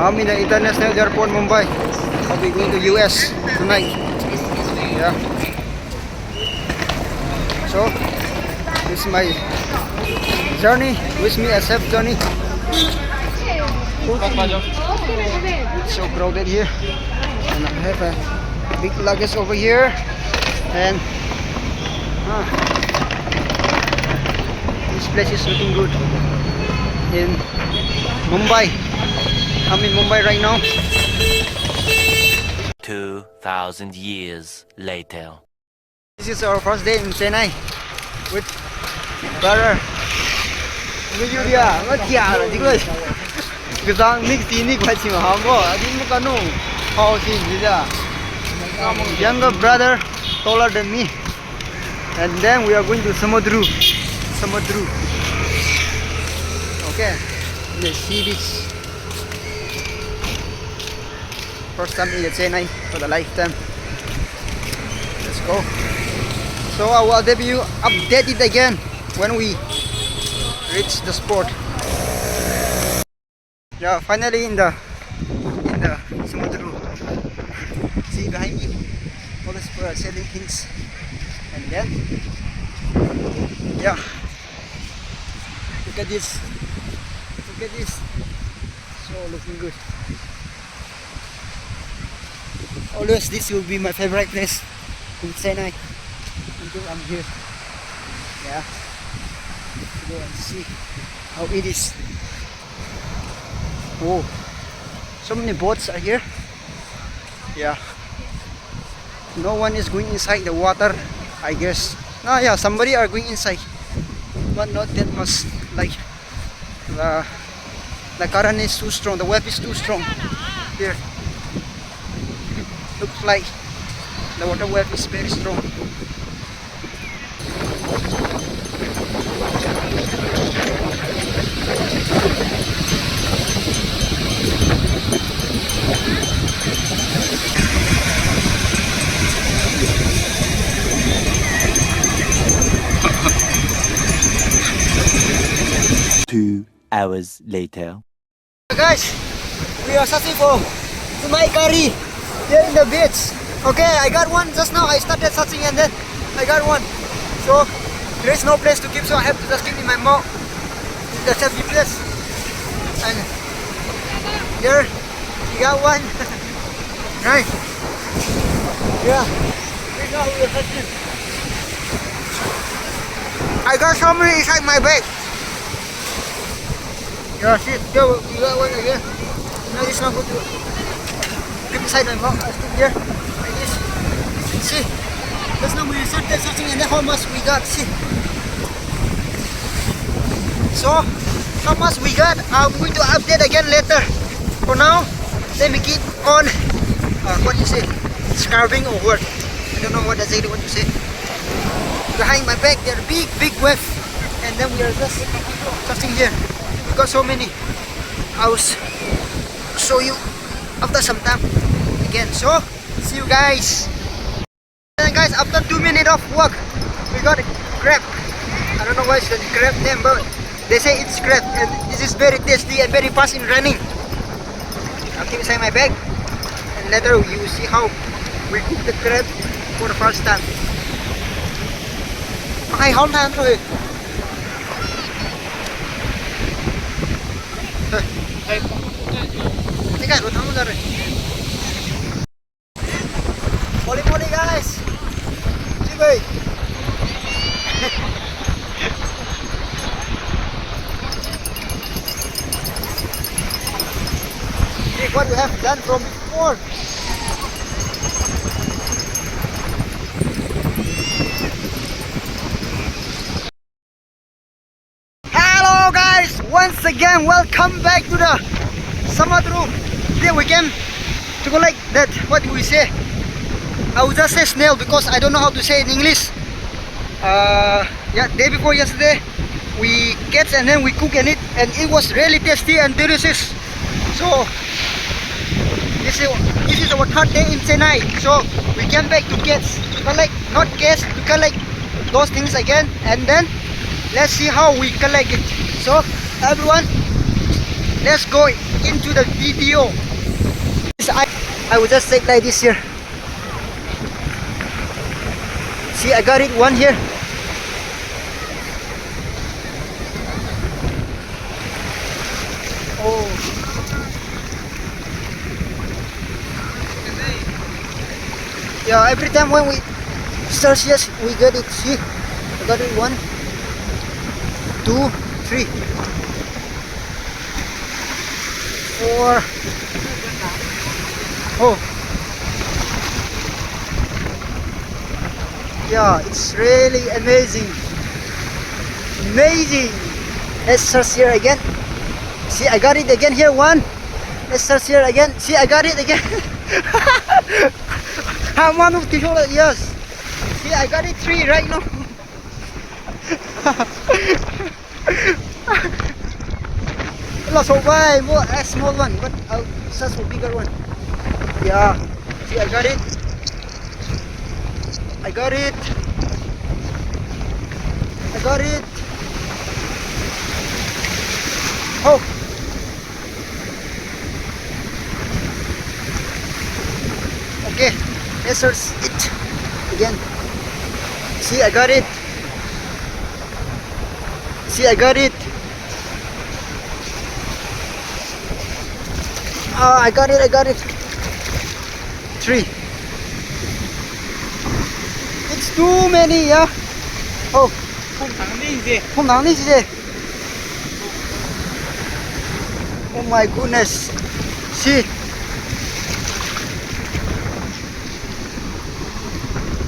I'm in the international airport Mumbai. I'll be going to US tonight. Yeah. So this is my journey. Wish me a safe journey. It's so crowded here, and I have a big luggage over here, and this place is looking good in Mumbai. I'm in Mumbai right now. 2,000 years later. This is our first day in Chennai with brother. Với Julia, nó chả là chính rồi. Cái dáng mix tí nick phải chịu hỏng quá, đi một cái nụ how xin gì ra. Younger brother, taller than me, and then we are going to Samudru. Okay, the sea beach. First time in Chennai for the lifetime. Let's go. So I will update it again when we reach the spot. Yeah, finally in the Samudru. See behind me, all these people are selling things, and then yeah, look at this, so looking good. Always this will be my favorite place in Chennai until I'm here. Yeah, go and see how it is. Oh, so many boats are here. Yeah, no one is going inside the water, I guess. No, yeah, somebody are going inside, but not that much. Like the current is too strong, the wave is too strong here. Looks like the water wave is very strong. Two hours later. Guys, we are searching for my curry here in the beach. Okay, I got one just now. I started searching and then I got one. So there is no place to keep, so I have to just keep in my mouth. The safety place. And here we got one. Right. Yeah. Right now we are searching. I got so many inside my bag. Yeah, see, here we got one again. No, it's not good to keep inside my mouth. I stick here, like this. See, just now we started searching and then how much we got, see. So, how much we got, I'm going to update again later. For now, let me keep on, what you say, scarving or what? I don't know what exactly what you say. Behind my back, there are big waves. And then we are just searching here. We got so many. I will show you after some time again. So see you guys. And guys, after 2 minutes of walk, we got a crab. I don't know what's the crab name, but they say it's crab, and this is very tasty and very fast in running. I'll keep inside my bag, and later you will see how we cook the crab for the first time. Hay không tham rồi. Cái gạch của thắng ra rồi. Poli guys. Chị ơi. Look what we have done from before. Hello guys, once again welcome back to the Samudru. Here we came to collect that, what do we say? I would just say snail because I don't know how to say it in English. Yeah, day before yesterday we catch and then we cook and eat, and it was really tasty and delicious. So this is our third day in Chennai. So we came back to catch, to collect, not catch, to collect those things again, and then let's see how we collect it. So everyone, let's go into the video. I will just take like this here. See, I got it one here. Oh. Yeah, every time when we search, yes, we get it. See, I got it 1, 2, 3, 4. Oh. Yeah, it's really amazing. Amazing. Let's search here again. See, I got it again here. 1. Let's search here again. See, I got it again. I'm one of the yes. See, I got it 3 right now. Lots of why more a small one, but I'll search for bigger one. Yeah. See, I got it. I got it. I got it. Oh. Okay, let's search it again. See, I got it. See, I got it. Oh, I got it. I got it. 3. It's too many, yeah. Oh. Không đáng đi gì. Oh my goodness. See.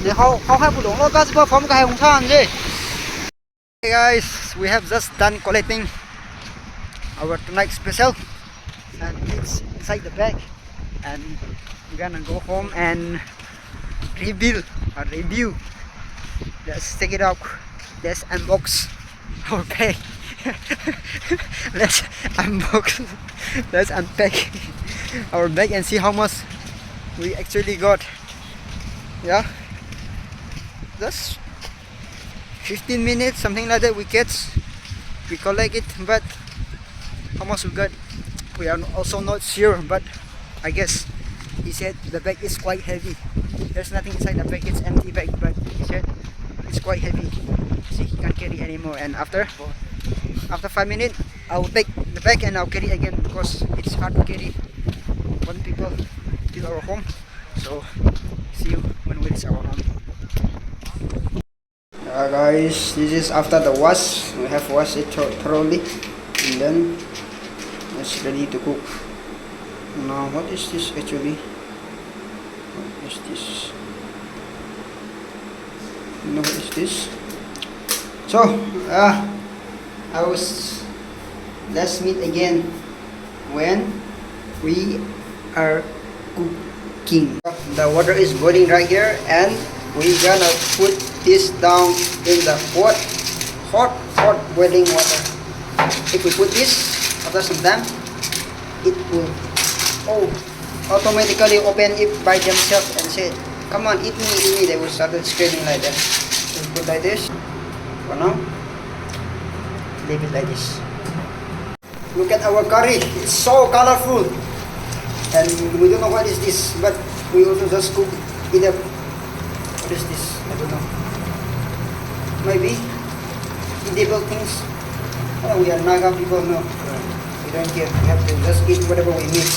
Hey guys, we have just done collecting our tonight special, and it's inside the bag, and we're gonna go home and review. Let's take it out. Let's unbox our bag. Let's unbox. Let's unpack our bag and see how much we actually got. Yeah, just 15 minutes, something like that. We collect it, but how much we got, we are also not sure. But I guess he said the bag is quite heavy. There's nothing inside the bag, it's empty bag, but he said it's quite heavy. See, he can't carry anymore. And after 5 minutes, I will take the bag and I'll carry again, because it's hard to carry one people till our home. So see you when we reach our home. Guys, this is after the wash. We have washed it thoroughly, and then it's ready to cook. Now, what is this actually? What is this? No, what is this? So, let's meet again when we are cooking. The water is boiling right here, and we're gonna put this down in the hot boiling water. If we put this, after some time, it will automatically open it by themselves and say, "Come on, eat me." They will start screaming like that. So we put like this. For now, leave it like this. Look at our curry. It's so colorful, and we don't know what is this, but we also just cook it up. What is this? I don't know. Maybe edible things. Oh, we are Naga people, no. We don't care. We have to just eat whatever we meet.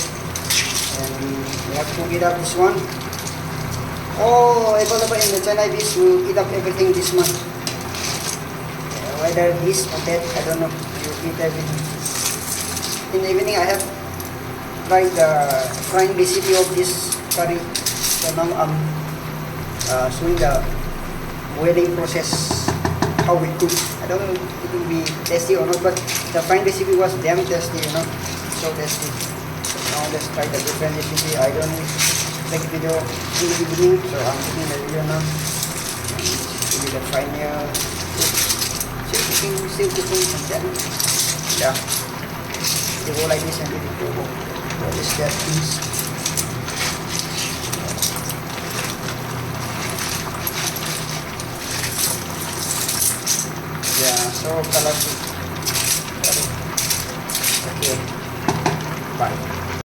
And we have to cook it up this one. Oh, available in the China dish. We'll eat up everything this month. Whether this or that, I don't know. We'll eat everything. In the evening, I have tried the frying recipe of this curry. So now I'm showing the boiling process, how we cook. I don't know if it will be tasty or not, but the frying recipe was damn tasty, you know. So tasty. So now let's try the different recipe. I don't take video in the beginning, so I'm taking the video now. Give me the final. Still cooking, and then yeah, they go like this and then it go. What is that piece? Yeah, so colorful.